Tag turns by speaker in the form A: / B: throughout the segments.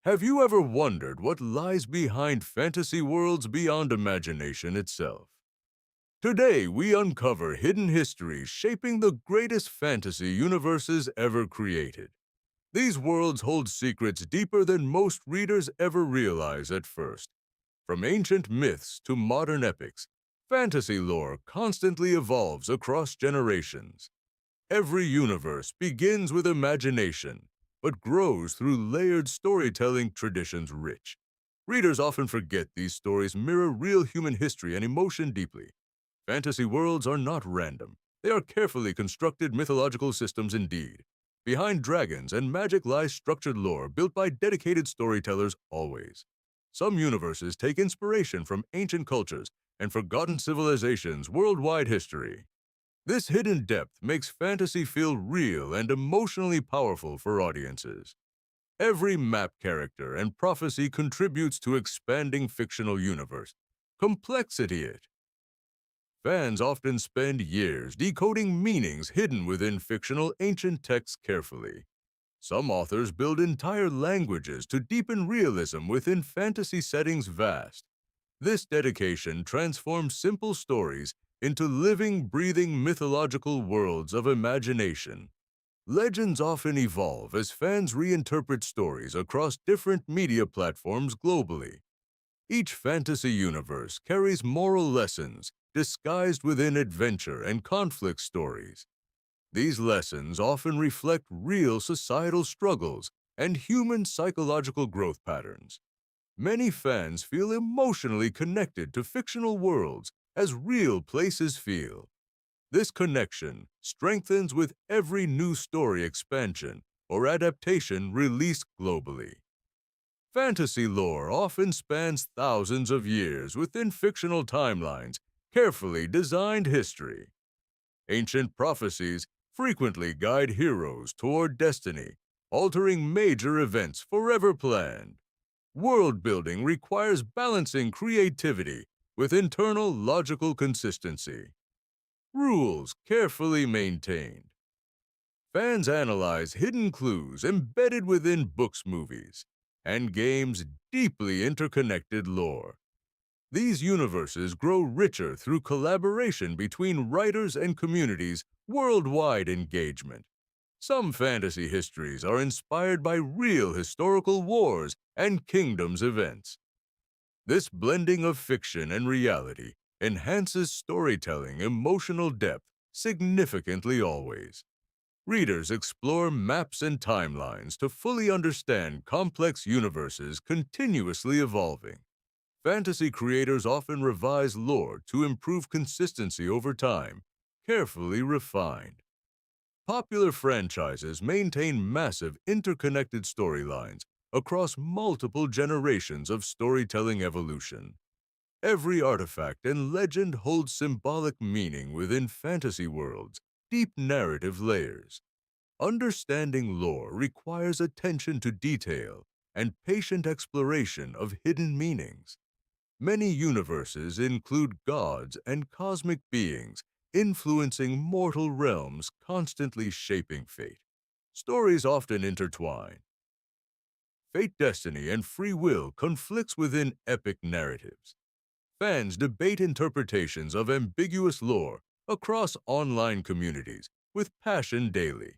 A: Have you ever wondered what lies behind fantasy worlds beyond imagination itself? Today, we uncover hidden histories shaping the greatest fantasy universes ever created. These worlds hold secrets deeper than most readers ever realize at first. From ancient myths to modern epics, fantasy lore constantly evolves across generations. Every universe begins with imagination, but grows through layered storytelling traditions rich. Readers often forget these stories mirror real human history and emotion deeply. Fantasy worlds are not random. They are carefully constructed mythological systems indeed. Behind dragons and magic lies structured lore built by dedicated storytellers always. Some universes take inspiration from ancient cultures and forgotten civilizations' worldwide history. This hidden depth makes fantasy feel real and emotionally powerful for audiences. Every map character and prophecy contributes to expanding fictional universe. Complexity it. Fans often spend years decoding meanings hidden within fictional ancient texts carefully. Some authors build entire languages to deepen realism within fantasy settings vast. This dedication transforms simple stories into living, breathing mythological worlds of imagination. Legends often evolve as fans reinterpret stories across different media platforms globally. Each fantasy universe carries moral lessons disguised within adventure and conflict stories. These lessons often reflect real societal struggles and human psychological growth patterns. Many fans feel emotionally connected to fictional worlds as real places feel. This connection strengthens with every new story expansion or adaptation released globally. Fantasy lore often spans thousands of years within fictional timelines, carefully designed history. Ancient prophecies frequently guide heroes toward destiny, altering major events forever planned. World building requires balancing creativity with internal logical consistency. Rules carefully maintained. Fans analyze hidden clues embedded within books, movies, and games' deeply interconnected lore. These universes grow richer through collaboration between writers and communities' worldwide engagement. Some fantasy histories are inspired by real historical wars and kingdoms events. This blending of fiction and reality enhances storytelling emotional depth significantly always. Readers explore maps and timelines to fully understand complex universes continuously evolving. Fantasy creators often revise lore to improve consistency over time, carefully refined. Popular franchises maintain massive interconnected storylines across multiple generations of storytelling evolution. Every artifact and legend holds symbolic meaning within fantasy worlds, deep narrative layers. Understanding lore requires attention to detail and patient exploration of hidden meanings. Many universes include gods and cosmic beings influencing mortal realms, constantly shaping fate. Stories often intertwine. Fate, destiny, and free will conflicts within epic narratives. Fans debate interpretations of ambiguous lore across online communities with passion daily.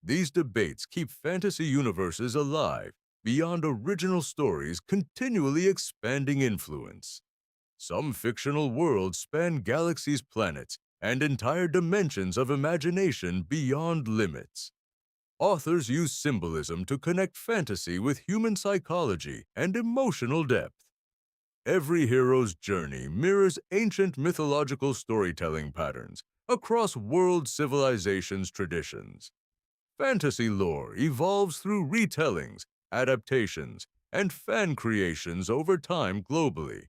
A: These debates keep fantasy universes alive beyond original stories, continually expanding influence. Some fictional worlds span galaxies, planets, and entire dimensions of imagination beyond limits. Authors use symbolism to connect fantasy with human psychology and emotional depth. Every hero's journey mirrors ancient mythological storytelling patterns across world civilizations' traditions. Fantasy lore evolves through retellings, adaptations, and fan creations over time globally.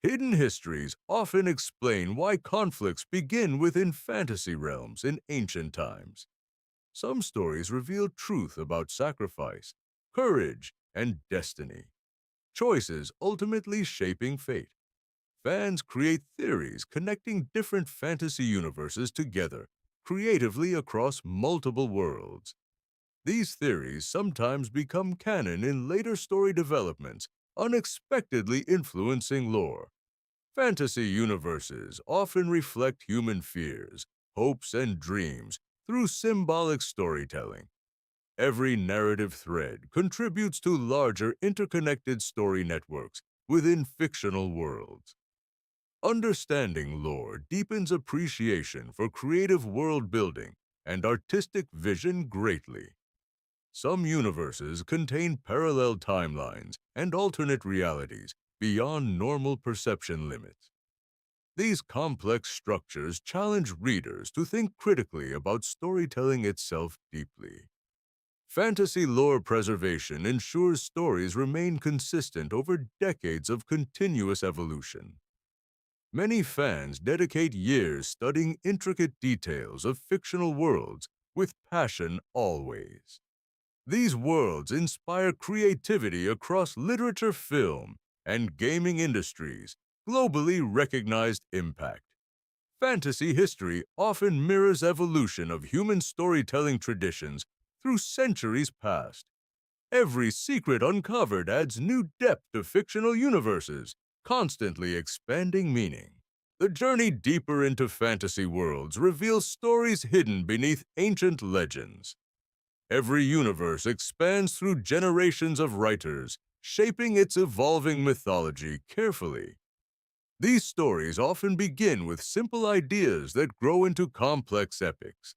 A: Hidden histories often explain why conflicts begin within fantasy realms in ancient times. Some stories reveal truth about sacrifice, courage, and destiny, choices ultimately shaping fate. Fans create theories connecting different fantasy universes together creatively across multiple worlds. These theories sometimes become canon in later story developments, unexpectedly influencing lore. Fantasy universes often reflect human fears, hopes, and dreams through symbolic storytelling. Every narrative thread contributes to larger interconnected story networks within fictional worlds. Understanding lore deepens appreciation for creative world building and artistic vision greatly. Some universes contain parallel timelines and alternate realities beyond normal perception limits. These complex structures challenge readers to think critically about storytelling itself deeply. Fantasy lore preservation ensures stories remain consistent over decades of continuous evolution. Many fans dedicate years studying intricate details of fictional worlds with passion always. These worlds inspire creativity across literature, film, and gaming industries, globally recognized impact. Fantasy history often mirrors evolution of human storytelling traditions through centuries past. Every secret uncovered adds new depth to fictional universes, constantly expanding meaning. The journey deeper into fantasy worlds reveals stories hidden beneath ancient legends. Every universe expands through generations of writers, shaping its evolving mythology carefully. These stories often begin with simple ideas that grow into complex epics.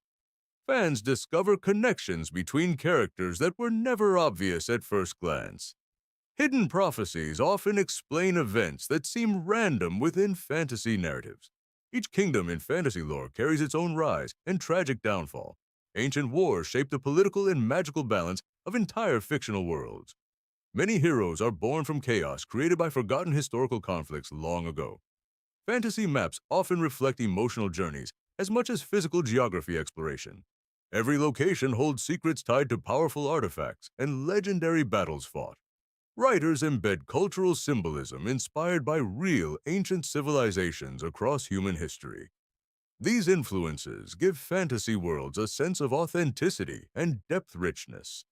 A: Fans discover connections between characters that were never obvious at first glance. Hidden prophecies often explain events that seem random within fantasy narratives. Each kingdom in fantasy lore carries its own rise and tragic downfall. Ancient wars shape the political and magical balance of entire fictional worlds. Many heroes are born from chaos created by forgotten historical conflicts long ago. Fantasy maps often reflect emotional journeys as much as physical geography exploration. Every location holds secrets tied to powerful artifacts and legendary battles fought. Writers embed cultural symbolism inspired by real ancient civilizations across human history. These influences give fantasy worlds a sense of authenticity and depth richness.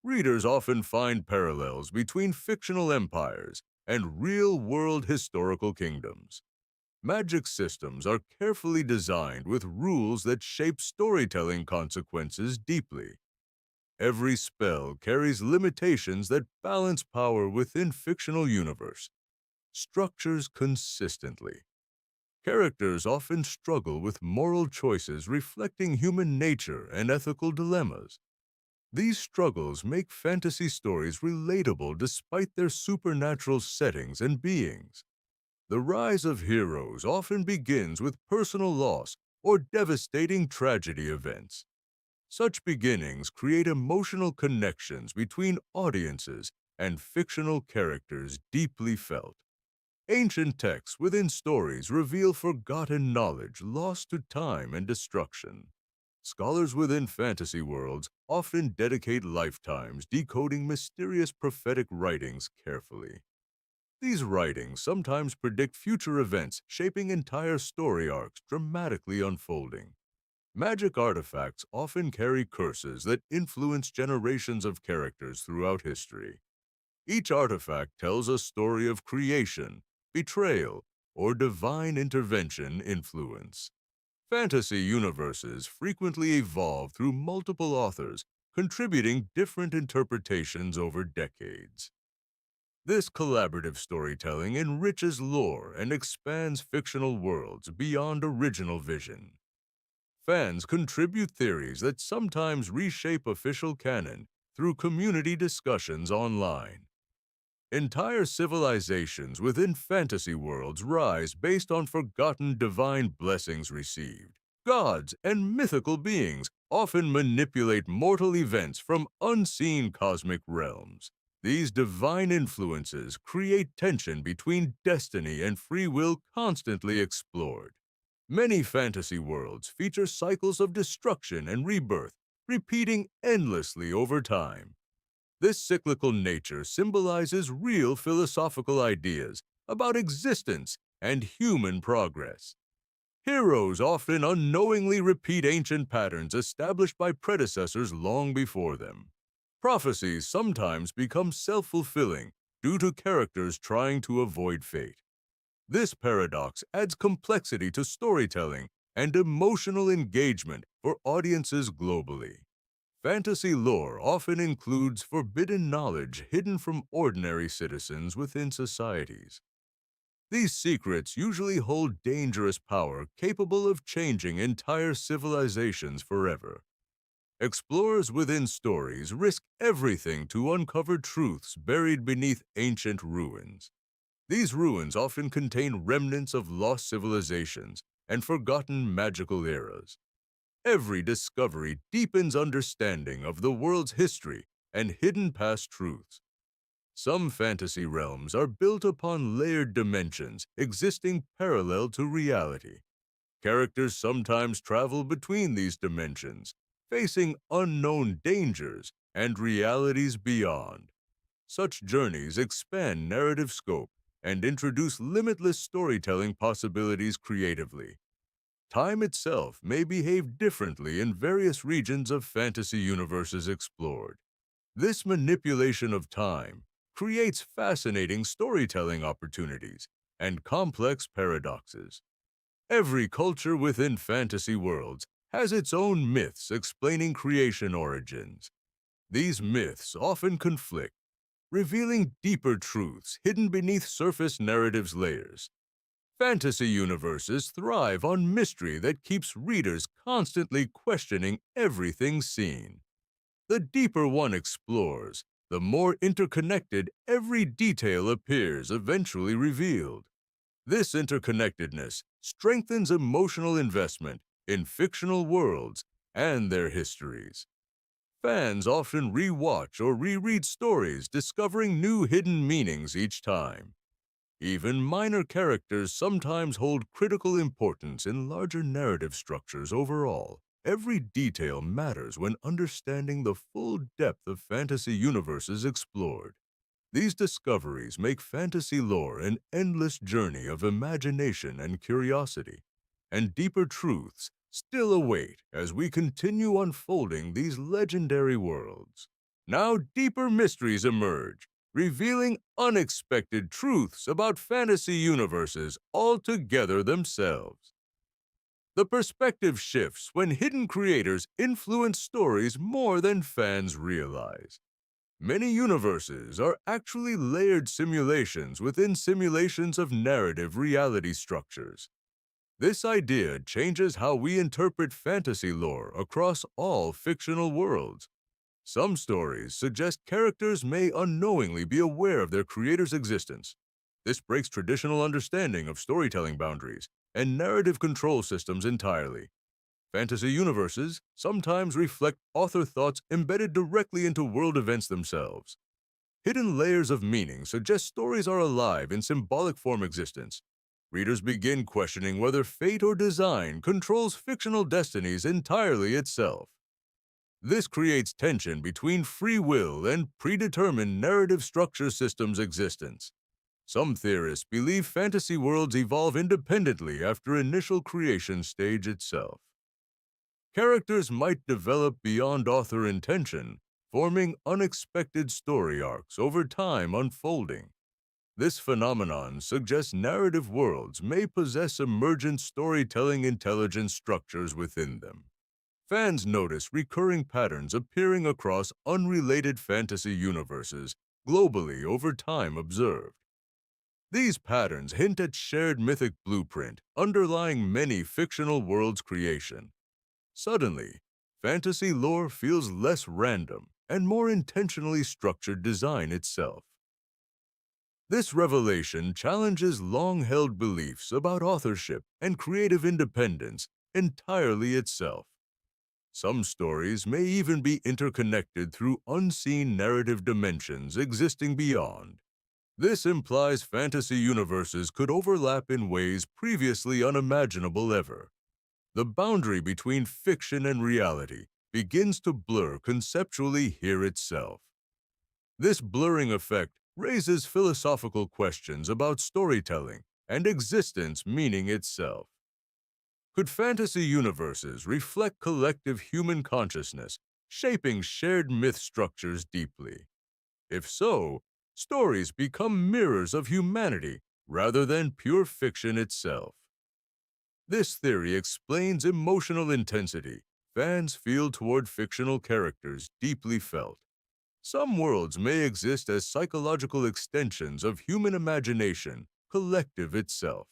A: Readers often find parallels between fictional empires and real-world historical kingdoms. Magic systems are carefully designed with rules that shape storytelling consequences deeply. Every spell carries limitations that balance power within fictional universe. Structures consistently. Characters often struggle with moral choices reflecting human nature and ethical dilemmas. These struggles make fantasy stories relatable despite their supernatural settings and beings. The rise of heroes often begins with personal loss or devastating tragedy events. Such beginnings create emotional connections between audiences and fictional characters deeply felt. Ancient texts within stories reveal forgotten knowledge lost to time and destruction. Scholars within fantasy worlds often dedicate lifetimes decoding mysterious prophetic writings carefully. These writings sometimes predict future events, shaping entire story arcs dramatically unfolding. Magic artifacts often carry curses that influence generations of characters throughout history. Each artifact tells a story of creation, betrayal, or divine intervention influence. Fantasy universes frequently evolve through multiple authors, contributing different interpretations over decades. This collaborative storytelling enriches lore and expands fictional worlds beyond original vision. Fans contribute theories that sometimes reshape official canon through community discussions online. Entire civilizations within fantasy worlds rise based on forgotten divine blessings received. Gods and mythical beings often manipulate mortal events from unseen cosmic realms. These divine influences create tension between destiny and free will constantly explored. Many fantasy worlds feature cycles of destruction and rebirth, repeating endlessly over time. This cyclical nature symbolizes real philosophical ideas about existence and human progress. Heroes often unknowingly repeat ancient patterns established by predecessors long before them. Prophecies sometimes become self-fulfilling due to characters trying to avoid fate. This paradox adds complexity to storytelling and emotional engagement for audiences globally. Fantasy lore often includes forbidden knowledge hidden from ordinary citizens within societies. These secrets usually hold dangerous power capable of changing entire civilizations forever. Explorers within stories risk everything to uncover truths buried beneath ancient ruins. These ruins often contain remnants of lost civilizations and forgotten magical eras. Every discovery deepens understanding of the world's history and hidden past truths. Some fantasy realms are built upon layered dimensions existing parallel to reality. Characters sometimes travel between these dimensions, facing unknown dangers and realities beyond. Such journeys expand narrative scope and introduce limitless storytelling possibilities creatively. Time itself may behave differently in various regions of fantasy universes explored. This manipulation of time creates fascinating storytelling opportunities and complex paradoxes. Every culture within fantasy worlds has its own myths explaining creation origins. These myths often conflict, revealing deeper truths hidden beneath surface narratives layers. Fantasy universes thrive on mystery that keeps readers constantly questioning everything seen. The deeper one explores, the more interconnected every detail appears eventually revealed. This interconnectedness strengthens emotional investment in fictional worlds and their histories. Fans often re-watch or reread stories, discovering new hidden meanings each time. Even minor characters sometimes hold critical importance in larger narrative structures overall. Every detail matters when understanding the full depth of fantasy universes explored. These discoveries make fantasy lore an endless journey of imagination and curiosity, and deeper truths still await as we continue unfolding these legendary worlds. Now deeper mysteries emerge, revealing unexpected truths about fantasy universes altogether themselves. The perspective shifts when hidden creators influence stories more than fans realize. Many universes are actually layered simulations within simulations of narrative reality structures. This idea changes how we interpret fantasy lore across all fictional worlds. Some stories suggest characters may unknowingly be aware of their creator's existence. This breaks traditional understanding of storytelling boundaries and narrative control systems entirely. Fantasy universes sometimes reflect author thoughts embedded directly into world events themselves. Hidden layers of meaning suggest stories are alive in symbolic form existence. Readers begin questioning whether fate or design controls fictional destinies entirely itself. This creates tension between free will and predetermined narrative structure systems' existence. Some theorists believe fantasy worlds evolve independently after initial creation stage itself. Characters might develop beyond author intention, forming unexpected story arcs over time unfolding. This phenomenon suggests narrative worlds may possess emergent storytelling intelligence structures within them. Fans notice recurring patterns appearing across unrelated fantasy universes globally over time observed. These patterns hint at shared mythic blueprint underlying many fictional worlds' creation. Suddenly, fantasy lore feels less random and more intentionally structured design itself. This revelation challenges long-held beliefs about authorship and creative independence entirely itself. Some stories may even be interconnected through unseen narrative dimensions existing beyond. This implies fantasy universes could overlap in ways previously unimaginable ever. The boundary between fiction and reality begins to blur conceptually here itself. This blurring effect raises philosophical questions about storytelling and existence meaning itself. Could fantasy universes reflect collective human consciousness, shaping shared myth structures deeply? If so, stories become mirrors of humanity rather than pure fiction itself. This theory explains emotional intensity fans feel toward fictional characters deeply felt. Some worlds may exist as psychological extensions of human imagination, collective itself.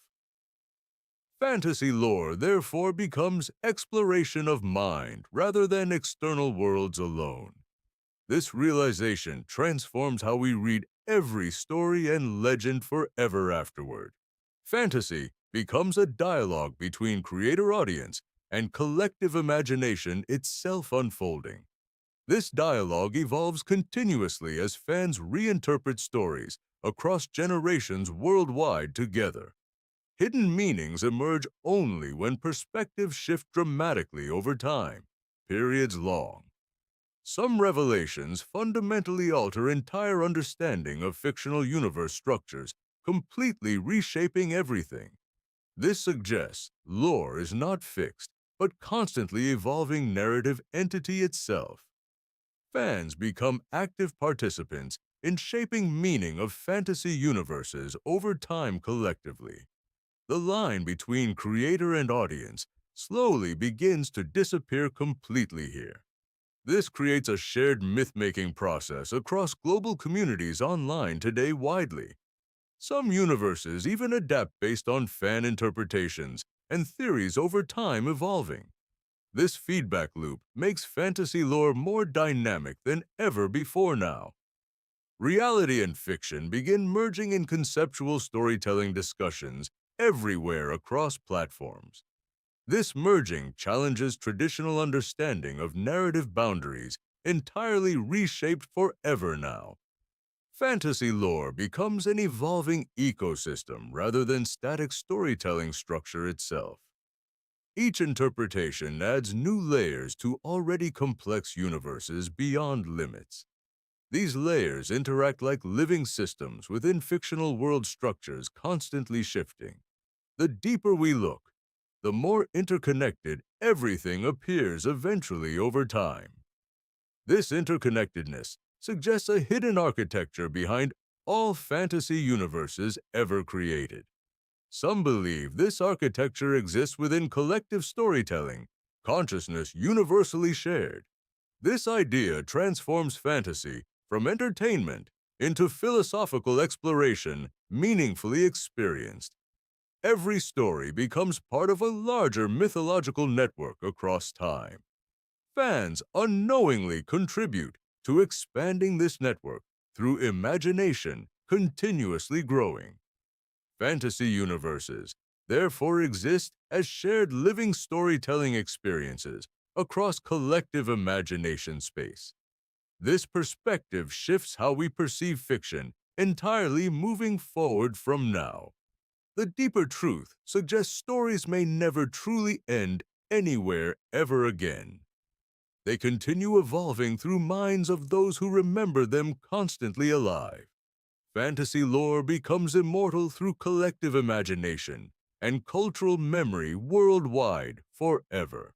A: Fantasy lore therefore becomes exploration of mind rather than external worlds alone. This realization transforms how we read every story and legend forever afterward. Fantasy becomes a dialogue between creator-audience and collective imagination itself unfolding. This dialogue evolves continuously as fans reinterpret stories across generations worldwide together. Hidden meanings emerge only when perspectives shift dramatically over time, periods long. Some revelations fundamentally alter entire understanding of fictional universe structures, completely reshaping everything. This suggests lore is not fixed, but constantly evolving narrative entity itself. Fans become active participants in shaping meaning of fantasy universes over time collectively. The line between creator and audience slowly begins to disappear completely here. This creates a shared myth-making process across global communities online today widely. Some universes even adapt based on fan interpretations and theories over time evolving. This feedback loop makes fantasy lore more dynamic than ever before now. Reality and fiction begin merging in conceptual storytelling discussions everywhere across platforms. This merging challenges traditional understanding of narrative boundaries, entirely reshaped forever now. Fantasy lore becomes an evolving ecosystem rather than static storytelling structure itself. Each interpretation adds new layers to already complex universes beyond limits. These layers interact like living systems within fictional world structures constantly shifting. The deeper we look, the more interconnected everything appears eventually over time. This interconnectedness suggests a hidden architecture behind all fantasy universes ever created. Some believe this architecture exists within collective storytelling, consciousness universally shared. This idea transforms fantasy from entertainment into philosophical exploration meaningfully experienced. Every story becomes part of a larger mythological network across time. Fans unknowingly contribute to expanding this network through imagination continuously growing. Fantasy universes therefore exist as shared living storytelling experiences across collective imagination space. This perspective shifts how we perceive fiction, entirely moving forward from now. The deeper truth suggests stories may never truly end anywhere ever again. They continue evolving through minds of those who remember them constantly alive. Fantasy lore becomes immortal through collective imagination and cultural memory worldwide forever.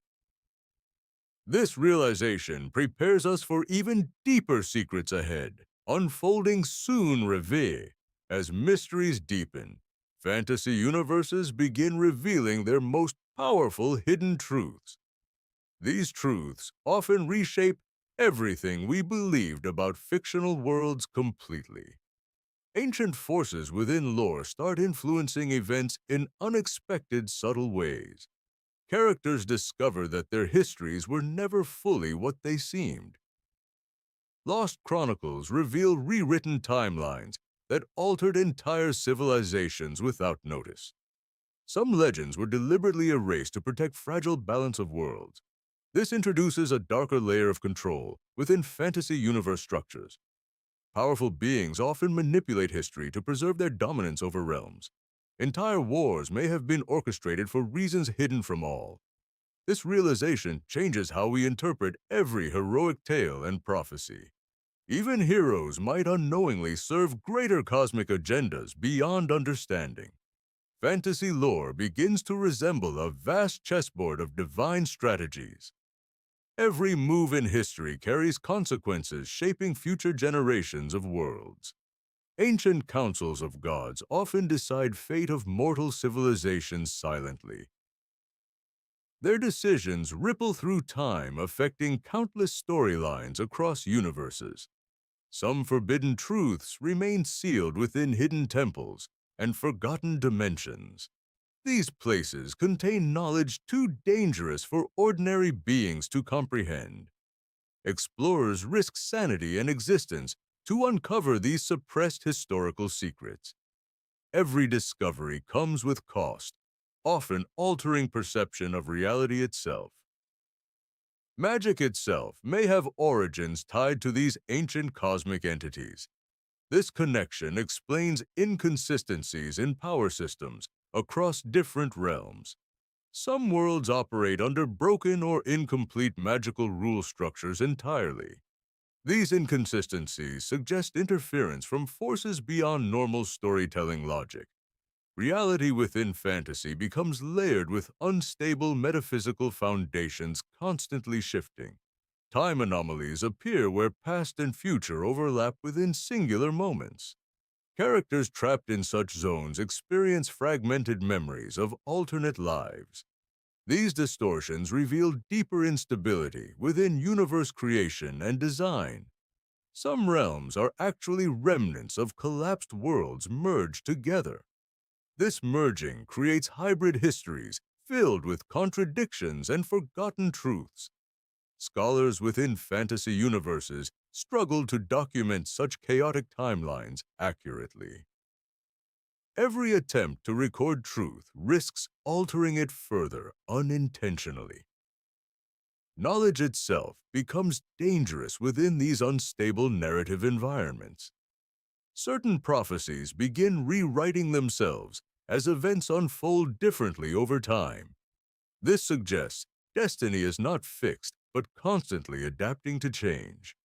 A: This realization prepares us for even deeper secrets ahead, unfolding soon revere. As mysteries deepen, fantasy universes begin revealing their most powerful hidden truths. These truths often reshape everything we believed about fictional worlds completely. Ancient forces within lore start influencing events in unexpected, subtle ways. Characters discover that their histories were never fully what they seemed. Lost chronicles reveal rewritten timelines that altered entire civilizations without notice. Some legends were deliberately erased to protect fragile balance of worlds. This introduces a darker layer of control within fantasy universe structures. Powerful beings often manipulate history to preserve their dominance over realms. Entire wars may have been orchestrated for reasons hidden from all. This realization changes how we interpret every heroic tale and prophecy. Even heroes might unknowingly serve greater cosmic agendas beyond understanding. fantasy lore begins to resemble a vast chessboard of divine strategies. Every move in history carries consequences shaping future generations of worlds. Ancient councils of gods often decide fate of mortal civilizations silently. Their decisions ripple through time, affecting countless storylines across universes. Some forbidden truths remain sealed within hidden temples and forgotten dimensions. These places contain knowledge too dangerous for ordinary beings to comprehend. Explorers risk sanity and existence to uncover these suppressed historical secrets. Every discovery comes with cost, often altering perception of reality itself. Magic itself may have origins tied to these ancient cosmic entities. This connection explains inconsistencies in power systems across different realms. Some worlds operate under broken or incomplete magical rule structures entirely. These inconsistencies suggest interference from forces beyond normal storytelling logic. Reality within fantasy becomes layered with unstable metaphysical foundations constantly shifting. Time anomalies appear where past and future overlap within singular moments. Characters trapped in such zones experience fragmented memories of alternate lives. These distortions reveal deeper instability within universe creation and design. Some realms are actually remnants of collapsed worlds merged together. This merging creates hybrid histories filled with contradictions and forgotten truths. Scholars within fantasy universes struggle to document such chaotic timelines accurately. Every attempt to record truth risks altering it further unintentionally. Knowledge itself becomes dangerous within these unstable narrative environments. Certain prophecies begin rewriting themselves as events unfold differently over time. This suggests destiny is not fixed but constantly adapting to change.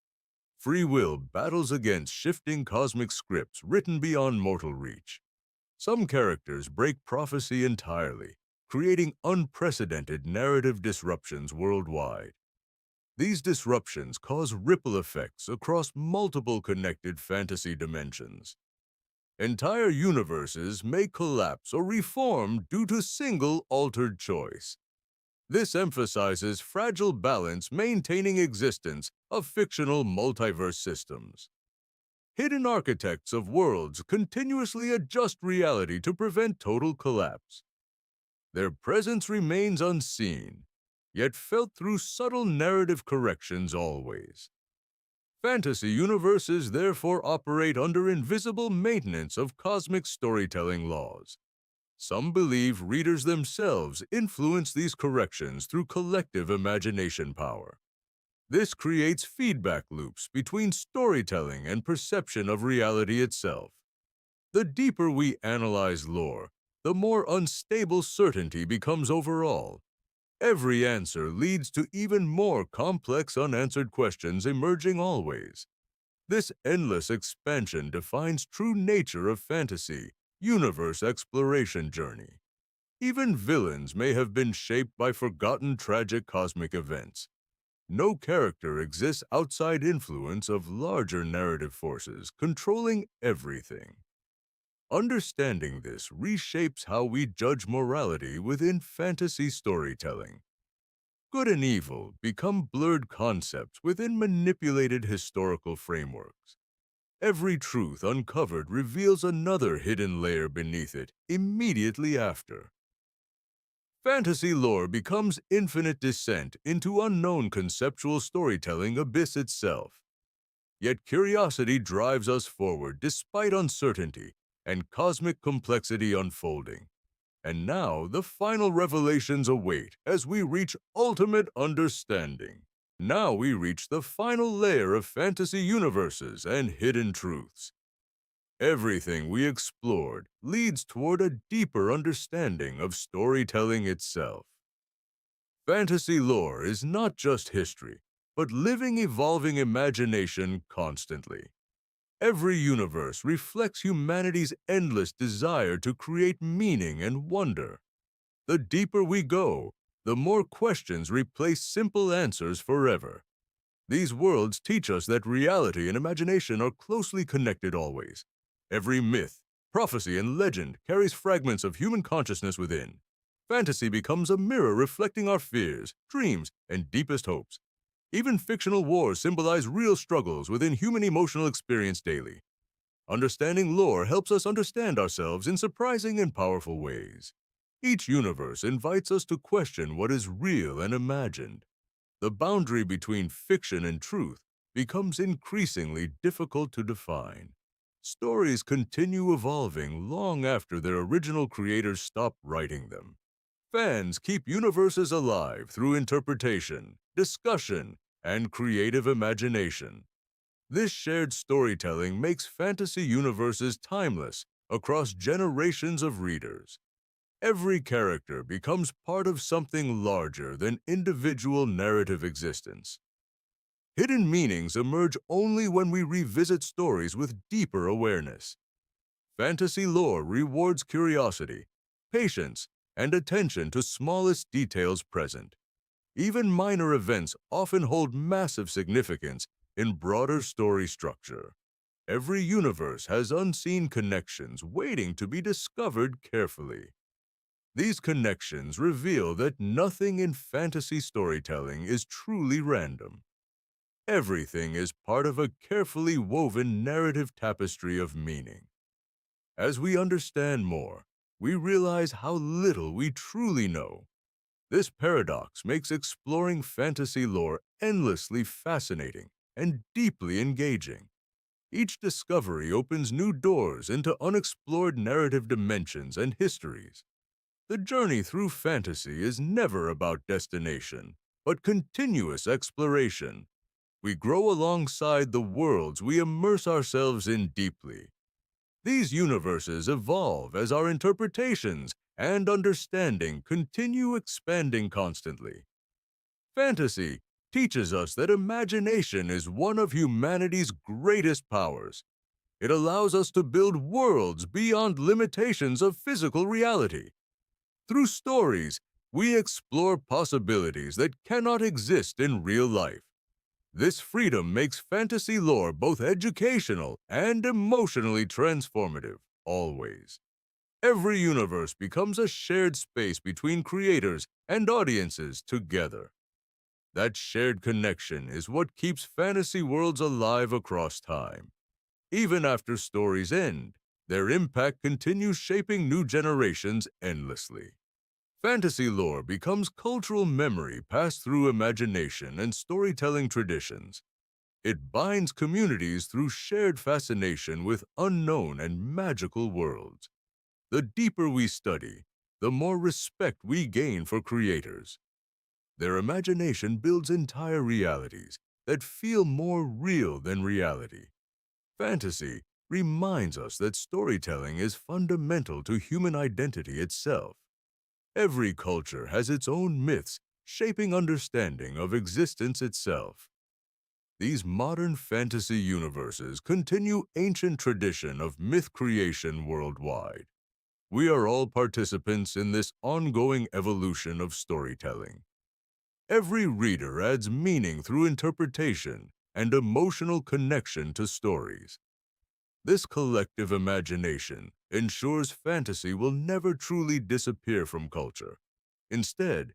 A: Free will battles against shifting cosmic scripts written beyond mortal reach. Some characters break prophecy entirely, creating unprecedented narrative disruptions worldwide. These disruptions cause ripple effects across multiple connected fantasy dimensions. Entire universes may collapse or reform due to single altered choice. This emphasizes fragile balance maintaining existence of fictional multiverse systems. Hidden architects of worlds continuously adjust reality to prevent total collapse. Their presence remains unseen, yet felt through subtle narrative corrections always. Fantasy universes therefore operate under invisible maintenance of cosmic storytelling laws. Some believe readers themselves influence these corrections through collective imagination power. This creates feedback loops between storytelling and perception of reality itself. The deeper we analyze lore, the more unstable certainty becomes overall. Every answer leads to even more complex unanswered questions emerging always. This endless expansion defines true nature of fantasy, universe exploration journey. Even villains may have been shaped by forgotten tragic cosmic events. No character exists outside influence of larger narrative forces controlling everything. Understanding this reshapes how we judge morality within fantasy storytelling. Good and evil become blurred concepts within manipulated historical frameworks. Every truth uncovered reveals another hidden layer beneath it immediately after. Fantasy lore becomes infinite descent into unknown conceptual storytelling abyss itself. Yet curiosity drives us forward despite uncertainty and cosmic complexity unfolding. And now the final revelations await as we reach ultimate understanding. Now we reach the final layer of fantasy universes and hidden truths. Everything we explored leads toward a deeper understanding of storytelling itself. Fantasy lore is not just history, but living, evolving imagination constantly. Every universe reflects humanity's endless desire to create meaning and wonder. The deeper we go, the more questions replace simple answers forever. These worlds teach us that reality and imagination are closely connected always. Every myth, prophecy, and legend carries fragments of human consciousness within. Fantasy becomes a mirror reflecting our fears, dreams, and deepest hopes. Even fictional wars symbolize real struggles within human emotional experience daily. Understanding lore helps us understand ourselves in surprising and powerful ways. Each universe invites us to question what is real and imagined. The boundary between fiction and truth becomes increasingly difficult to define. Stories continue evolving long after their original creators stop writing them. Fans keep universes alive through interpretation, discussion, and creative imagination. This shared storytelling makes fantasy universes timeless across generations of readers. Every character becomes part of something larger than individual narrative existence. Hidden meanings emerge only when we revisit stories with deeper awareness. Fantasy lore rewards curiosity, patience, and attention to smallest details present. Even minor events often hold massive significance in broader story structure. Every universe has unseen connections waiting to be discovered carefully. These connections reveal that nothing in fantasy storytelling is truly random. Everything is part of a carefully woven narrative tapestry of meaning. As we understand more, we realize how little we truly know. This paradox makes exploring fantasy lore endlessly fascinating and deeply engaging. Each discovery opens new doors into unexplored narrative dimensions and histories. The journey through fantasy is never about destination, but continuous exploration. We grow alongside the worlds we immerse ourselves in deeply. These universes evolve as our interpretations and understanding continue expanding constantly. Fantasy teaches us that imagination is one of humanity's greatest powers. It allows us to build worlds beyond limitations of physical reality. Through stories, we explore possibilities that cannot exist in real life. This freedom makes fantasy lore both educational and emotionally transformative, always. Every universe becomes a shared space between creators and audiences together. That shared connection is what keeps fantasy worlds alive across time. Even after stories end, their impact continues shaping new generations endlessly. Fantasy lore becomes cultural memory passed through imagination and storytelling traditions. It binds communities through shared fascination with unknown and magical worlds. The deeper we study, the more respect we gain for creators. Their imagination builds entire realities that feel more real than reality. Fantasy reminds us that storytelling is fundamental to human identity itself. Every culture has its own myths shaping understanding of existence itself. These modern fantasy universes continue ancient tradition of myth creation worldwide. We are all participants in this ongoing evolution of storytelling. Every reader adds meaning through interpretation and emotional connection to stories. This collective imagination ensures fantasy will never truly disappear from culture. Instead,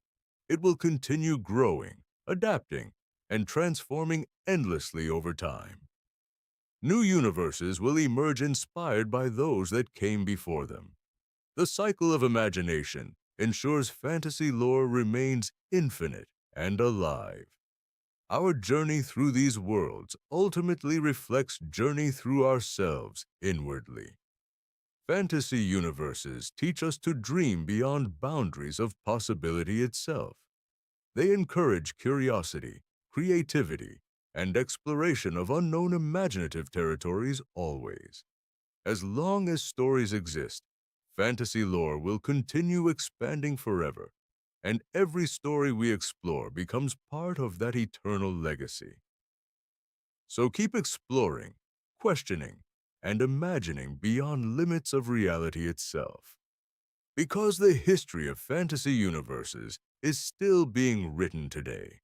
A: it will continue growing, adapting, and transforming endlessly over time. New universes will emerge inspired by those that came before them. The cycle of imagination ensures fantasy lore remains infinite and alive. Our journey through these worlds ultimately reflects journey through ourselves inwardly. Fantasy universes teach us to dream beyond boundaries of possibility itself. They encourage curiosity, creativity, and exploration of unknown imaginative territories always. As long as stories exist, fantasy lore will continue expanding forever, and every story we explore becomes part of that eternal legacy. So keep exploring, questioning, and imagining beyond limits of reality itself. Because the history of fantasy universes is still being written today.